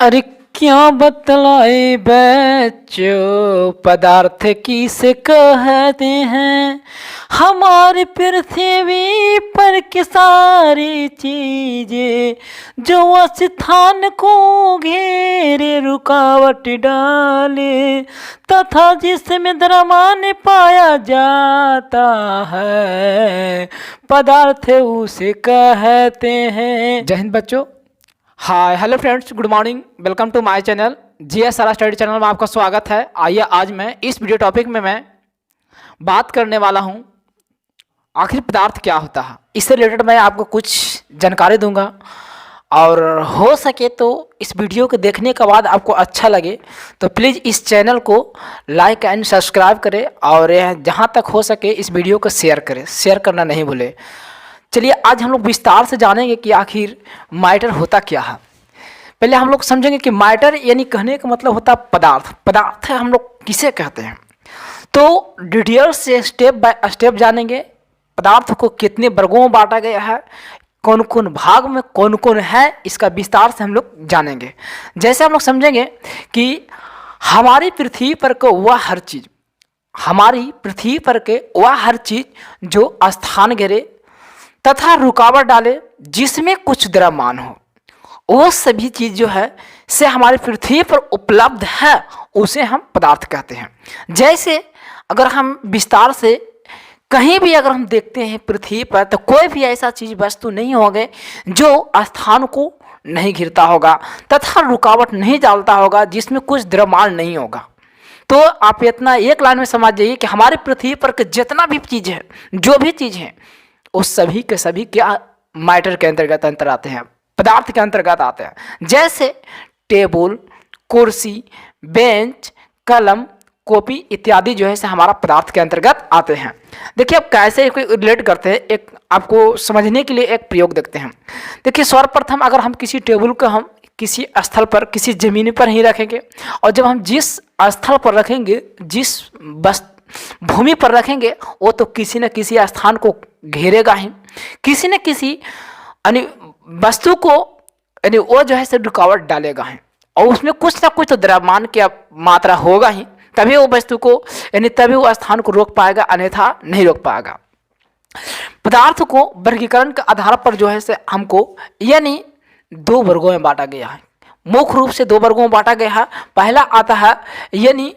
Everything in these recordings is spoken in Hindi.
अरे क्या बतलाए बच्चों, पदार्थ किसे कहते हैं। हमारी पृथ्वी पर की सारी चीजें जो स्थान को घेरे रुकावट डाले तथा जिसमें द्रव्यमान पाया जाता है, पदार्थ उसे कहते हैं। जय हिंद बच्चों। Hi hello friends, good morning, welcome to my channel GS study channel में आपका स्वागत है। आइए आज मैं इस वीडियो टॉपिक में मैं बात करने वाला हूं आखिर पदार्थ क्या होता है। इससे रिलेटेड मैं आपको कुछ जानकारी दूंगा और हो सके तो इस वीडियो को देखने के बाद आपको अच्छा लगे तो प्लीज़ इस चैनल को लाइक एंड सब्सक्राइब करें और जहां तक हो सके इस वीडियो को शेयर करें, शेयर करना नहीं भूलें। चलिए आज हम लोग विस्तार से जानेंगे कि आखिर मैटर होता क्या है। पहले हम लोग समझेंगे कि मैटर यानी कहने का मतलब होता है पदार्थ। पदार्थ हम लोग किसे कहते हैं, तो डिटेल से स्टेप बाय स्टेप जानेंगे। पदार्थ को कितने वर्गों में बांटा गया है, कौन कौन भाग में कौन कौन है, इसका विस्तार से हम लोग जानेंगे। जैसे हम लोग समझेंगे कि हमारी पृथ्वी पर को वह हर चीज़, हमारी पृथ्वी पर के वह हर चीज़ जो स्थान घेरे तथा रुकावट डाले जिसमें कुछ द्रव्यमान हो, वो सभी चीज़ जो है से हमारी पृथ्वी पर उपलब्ध है उसे हम पदार्थ कहते हैं। जैसे अगर हम विस्तार से कहीं भी अगर हम देखते हैं पृथ्वी पर तो कोई भी ऐसा चीज़ वस्तु नहीं होगा जो स्थान को नहीं घिरता होगा तथा रुकावट नहीं डालता होगा जिसमें कुछ द्रव्यमान नहीं होगा। तो आप इतना एक लाइन में समझ जाइए कि हमारी पृथ्वी पर जितना भी चीज़ है, जो भी चीज़ है, उस सभी के सभी क्या मैटर के अंतर्गत आते हैं, पदार्थ के अंतर्गत आते हैं। जैसे टेबल, कुर्सी, बेंच, कलम, कॉपी इत्यादि जो है से हमारा पदार्थ के अंतर्गत आते हैं। देखिए अब कैसे रिलेट करते हैं, एक आपको समझने के लिए एक प्रयोग देखते हैं। देखिए सर्वप्रथम अगर हम किसी टेबल को हम किसी स्थल पर, किसी ज़मीन पर ही रखेंगे और जब हम जिस स्थल पर रखेंगे, जिस भूमि पर रखेंगे, वो तो किसी न किसी स्थान को घेरेगा ही, किसी न किसी यानी वस्तु को यानी वो जो है से रुकावट डालेगा ही और उसमें कुछ ना कुछ तो द्रव्यमान की मात्रा होगा ही, तभी वो वस्तु को यानी तभी वो स्थान को रोक पाएगा, अन्यथा नहीं रोक पाएगा। पदार्थ को वर्गीकरण के आधार पर जो है से हमको यानी दो वर्गों में बांटा गया है। मुख्य रूप से दो वर्गों में बांटा गया है। पहला आता है यानी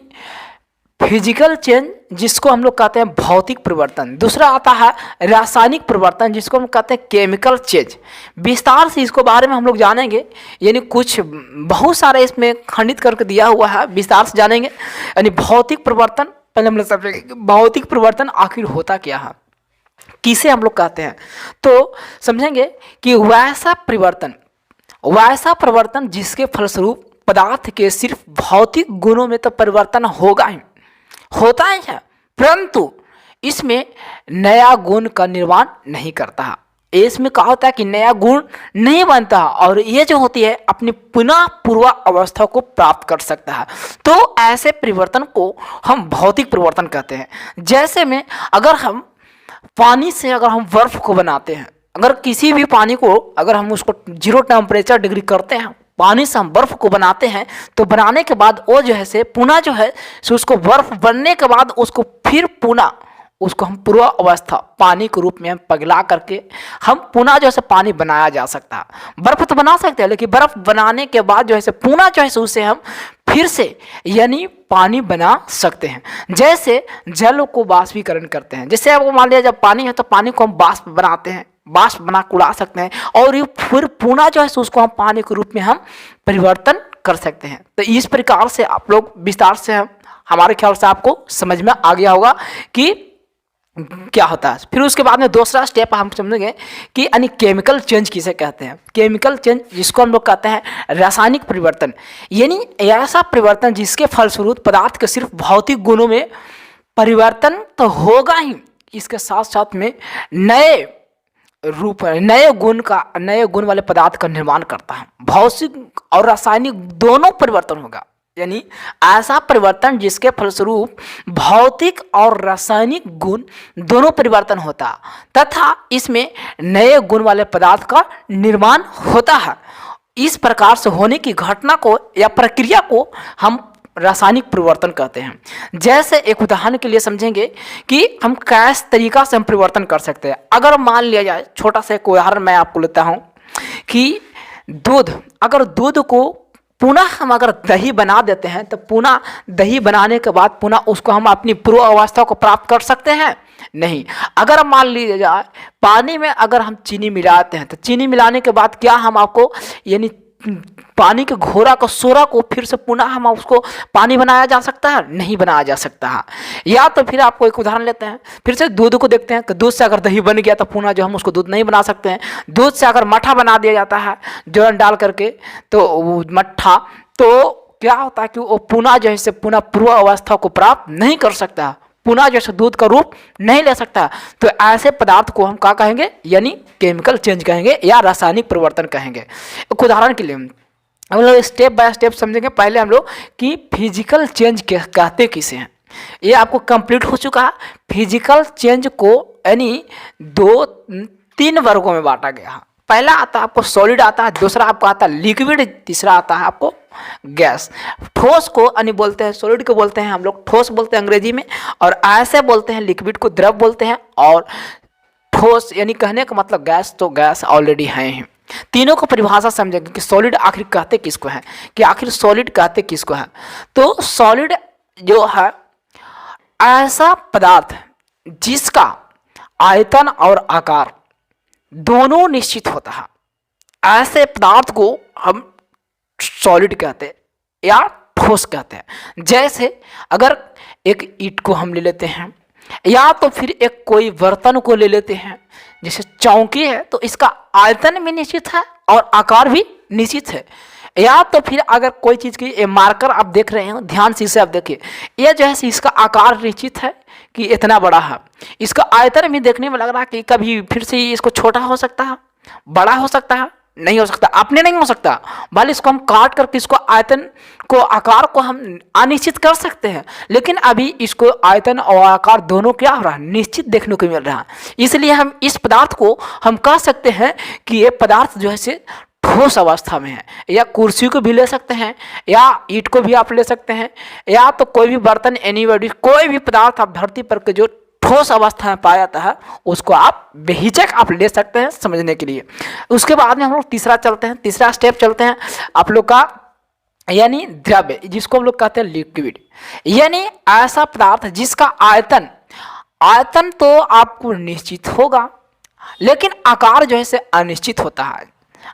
फिजिकल चेंज जिसको हम लोग कहते हैं भौतिक परिवर्तन, दूसरा आता है रासायनिक परिवर्तन जिसको हम कहते हैं केमिकल चेंज। विस्तार से इसको बारे में हम लोग जानेंगे, यानी कुछ बहुत सारे इसमें खंडित करके दिया हुआ है, विस्तार से जानेंगे। यानी भौतिक परिवर्तन, पहले हम लोग समझेंगे भौतिक परिवर्तन आखिर होता क्या है, किसे हम लोग कहते हैं। तो समझेंगे कि वैसा परिवर्तन जिसके फलस्वरूप पदार्थ के सिर्फ भौतिक गुणों में तो परिवर्तन होता ही है, परंतु इसमें नया गुण का निर्माण नहीं करता है। इसमें कहा होता है कि नया गुण नहीं बनता और ये जो होती है अपनी पुनः पूर्व अवस्था को प्राप्त कर सकता है। तो ऐसे परिवर्तन को हम भौतिक परिवर्तन कहते हैं। जैसे में अगर हम पानी से अगर हम बर्फ को बनाते हैं, अगर किसी भी पानी को अगर हम उसको 0 टेम्परेचर डिग्री करते हैं, पानी से हम बर्फ़ को बनाते हैं, तो बनाने के बाद वो जो है से पुनः जो है सो उसको बर्फ़ बनने के बाद उसको फिर पुनः उसको हम पूर्व अवस्था पानी के रूप में हम पिघला करके हम पुनः जो है पानी बनाया जा सकता है। बर्फ़ तो बना सकते हैं, लेकिन बर्फ़ बनाने के बाद जो है पुनः जो है उसे हम फिर से यानी पानी बना सकते हैं। जैसे जल को वाष्पीकरण करते हैं, जैसे अब मान लिया जब पानी है तो पानी को हम वाष्प बनाते हैं, वाष्प बना उड़ा सकते हैं और ये फिर पुनः जो है उसको हम पानी के रूप में हम परिवर्तन कर सकते हैं। तो इस प्रकार से आप लोग विस्तार से हमारे ख्याल से आपको समझ में आ गया होगा कि क्या होता है। फिर उसके बाद में दूसरा स्टेप हम समझेंगे कि यानी केमिकल चेंज किसे कहते हैं। केमिकल चेंज जिसको हम लोग कहते हैं रासायनिक परिवर्तन, यानी ऐसा परिवर्तन जिसके फलस्वरूप पदार्थ के सिर्फ भौतिक गुणों में परिवर्तन तो होगा ही, इसके साथ साथ में नए गुण वाले पदार्थ का निर्माण करता है। भौतिक और रासायनिक दोनों परिवर्तन होगा, यानी ऐसा परिवर्तन जिसके फलस्वरूप भौतिक और रासायनिक गुण दोनों परिवर्तन होता तथा इसमें नए गुण वाले पदार्थ का निर्माण होता है। इस प्रकार से होने की घटना को या प्रक्रिया को हम रासायनिक परिवर्तन कहते हैं। जैसे एक उदाहरण के लिए समझेंगे कि हम किस तरीका से हम परिवर्तन कर सकते हैं। अगर मान लिया जाए, छोटा सा एक उदाहरण मैं आपको लेता हूँ कि अगर दूध को पुनः हम अगर दही बना देते हैं तो पुनः दही बनाने के बाद पुनः उसको हम अपनी पूर्व अवस्था को प्राप्त कर सकते हैं? नहीं। अगर मान लीजिए जाए पानी में अगर हम चीनी मिलाते हैं तो चीनी मिलाने के बाद क्या हम आपको यानी पानी के घोरा को सोरा को फिर से पुनः हम उसको पानी बनाया जा सकता है? नहीं बनाया जा सकता है। या तो फिर आपको एक उदाहरण लेते हैं, फिर से दूध को देखते हैं कि दूध से अगर दही बन गया तो पुनः जो हम उसको दूध नहीं बना सकते हैं। दूध से अगर मट्ठा बना दिया जाता है जौन डाल करके, तो वो मट्ठा तो क्या होता है कि वो पुनः जो है पुनः पूर्व अवस्था को प्राप्त नहीं कर सकता, पुनः जैसे दूध का रूप नहीं ले सकता। तो ऐसे पदार्थ को हम क्या कहेंगे? यानी केमिकल चेंज कहेंगे या रासायनिक परिवर्तन कहेंगे। एक उदाहरण के लिए हम लोग स्टेप बाय स्टेप समझेंगे। पहले हम लोग कि फिजिकल चेंज कहते किसे हैं, ये आपको कंप्लीट हो चुका है। फिजिकल चेंज को यानी 2-3 वर्गों में बांटा गया है। पहला आता है आपको सॉलिड आता है, दूसरा आपको आता है लिक्विड, तीसरा आता है आपको गैस। ठोस को यानी बोलते हैं, सॉलिड को बोलते हैं हम लोग ठोस बोलते हैं अंग्रेजी में, और ऐसे बोलते हैं लिक्विड को द्रव बोलते हैं, और ठोस यानी कहने का मतलब गैस तो गैस ऑलरेडी है। तीनों को परिभाषा समझेंगे कि सॉलिड आखिर कहते किसको है, कि आखिर सॉलिड कहते किसको है। तो सॉलिड जो है ऐसा पदार्थ जिसका आयतन और आकार दोनों निश्चित होता है, ऐसे पदार्थ को हम सॉलिड कहते हैं या ठोस कहते हैं। जैसे अगर एक ईंट को हम ले लेते हैं, या तो फिर एक कोई बर्तन को ले लेते हैं, जैसे चौकी है तो इसका आयतन भी निश्चित है और आकार भी निश्चित है। या तो फिर अगर कोई चीज़ की मार्कर आप देख रहे हो, ध्यान से इसे आप देखिए, ये जो है इसका आकार निश्चित है कि इतना बड़ा है, इसका आयतन भी देखने में लग रहा है कि कभी फिर से इसको छोटा हो सकता है, बड़ा हो सकता है, नहीं हो सकता, अपने नहीं हो सकता, भले इसको हम काट करके इसको आयतन को आकार को हम अनिश्चित कर सकते हैं, लेकिन अभी इसको आयतन और आकार दोनों क्या हो रहा है? निश्चित देखने को मिल रहा है। इसलिए हम इस पदार्थ को हम कह सकते हैं कि ये पदार्थ जो है से ठोस अवस्था में है। या कुर्सी को भी ले सकते हैं, या ईंट को भी आप ले सकते हैं, या तो कोई भी बर्तन, एनीबॉडी, कोई भी पदार्थ आप धरती पर के जो ठोस अवस्था में पाया जाता है उसको आप बेहिचक आप ले सकते हैं समझने के लिए। उसके बाद में हम लोग तीसरा चलते हैं, तीसरा स्टेप चलते हैं आप लोग का, यानी द्रव्य, जिसको हम लोग कहते हैं लिक्विड। यानी ऐसा पदार्थ जिसका आयतन तो आपको निश्चित होगा, लेकिन आकार जो है से अनिश्चित होता है।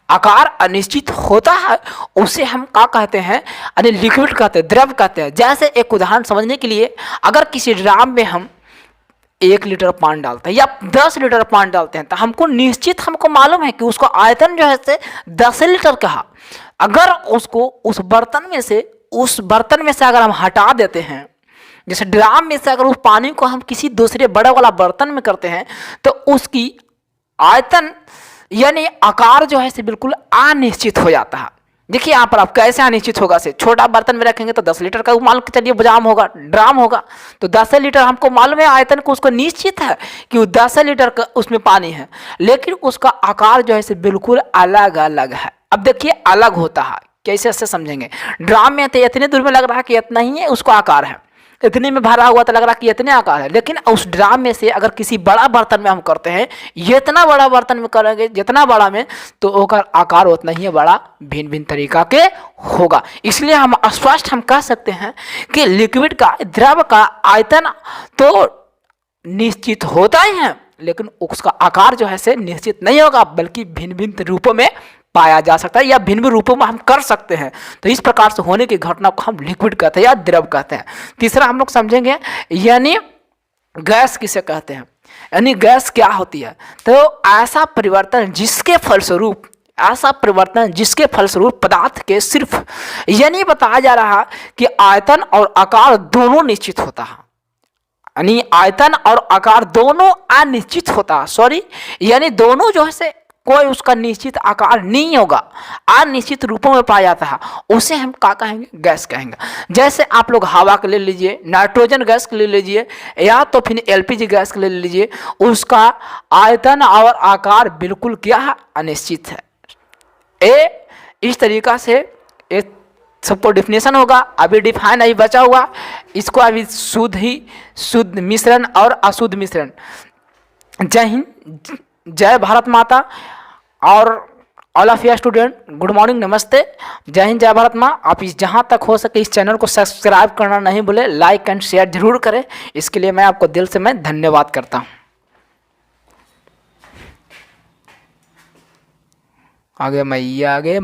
आकार अनिश्चित होता है उसे हम क्या कहते हैं? यानी लिक्विड कहते हैं, द्रव कहते हैं। जैसे एक उदाहरण समझने के लिए, अगर किसी ड्राम में हम 1 लीटर पानी डालते हैं या 10 लीटर पानी डालते हैं तो हमको मालूम है कि उसका आयतन जो है से 10 लीटर का है। अगर उसको उस बर्तन में से अगर हम हटा देते हैं, जैसे ड्राम में से अगर उस पानी को हम किसी दूसरे बड़े वाला बर्तन में करते हैं, तो उसकी आयतन यानी आकार जो है से बिल्कुल अनिश्चित हो जाता है। देखिए यहाँ पर आप कैसे अनिश्चित होगा से, छोटा बर्तन में रखेंगे तो 10 लीटर का मान के चलिए बजाम होगा, ड्राम होगा, तो 10 लीटर हमको मालूम है आयतन को, उसको निश्चित है कि वो 10 लीटर का उसमें पानी है, लेकिन उसका आकार जो है से बिल्कुल अलग अलग है। अब देखिए अलग होता है कैसे, ऐसे समझेंगे। ड्राम में तो इतने दूर में लग रहा है कि इतना ही है उसका आकार है, इतने में भरा हुआ तो लग रहा कि इतने आकार है, लेकिन उस ड्राम में से अगर किसी बड़ा बर्तन में हम करते हैं, इतना बड़ा बर्तन में करेंगे जितना बड़ा में, तो उसका आकार उतना ही बड़ा भिन्न भिन्न तरीका के होगा। इसलिए हम स्पष्ट हम कह सकते हैं कि लिक्विड का, द्रव का आयतन तो निश्चित होता ही है, लेकिन उसका आकार जो है से निश्चित नहीं होगा, बल्कि भिन्न भिन्न रूपों में पाया जा सकता है या भिन्न रूपों में हम कर सकते हैं। तो इस प्रकार से होने की घटना को हम लिक्विड कहते हैं या द्रव कहते हैं। तीसरा हम लोग समझेंगे यानी गैस किसे कहते हैं, यानी गैस क्या होती है। तो ऐसा परिवर्तन जिसके फलस्वरूप पदार्थ के सिर्फ यानी बताया जा रहा है कि आयतन और आकार दोनों निश्चित होता है, यानी आयतन और आकार दोनों अनिश्चित होता है, यानी दोनों जो है से कोई उसका निश्चित आकार नहीं होगा, अनिश्चित रूपों में पाया जाता है, उसे हम क्या कहेंगे? गैस कहेंगे। जैसे आप लोग हवा के ले लीजिए, नाइट्रोजन गैस के ले लीजिए, या तो फिर एलपीजी गैस के ले लीजिए, उसका आयतन और आकार बिल्कुल क्या है? अनिश्चित है। इस तरीक़ा से एक सबको डिफिनेशन होगा। अभी डिफाइन अभी बचा हुआ, इसको अभी शुद्ध मिश्रण और अशुद्ध मिश्रण। जय हिंद, जय भारत माता। और all of you student, good morning, नमस्ते, जय हिंद, जय भारत माँ। आप इस जहाँ तक हो सके इस चैनल को सब्सक्राइब करना नहीं भूले, लाइक एंड शेयर जरूर करें। इसके लिए मैं आपको दिल से मैं धन्यवाद करता हूँ। आगे मैया आगे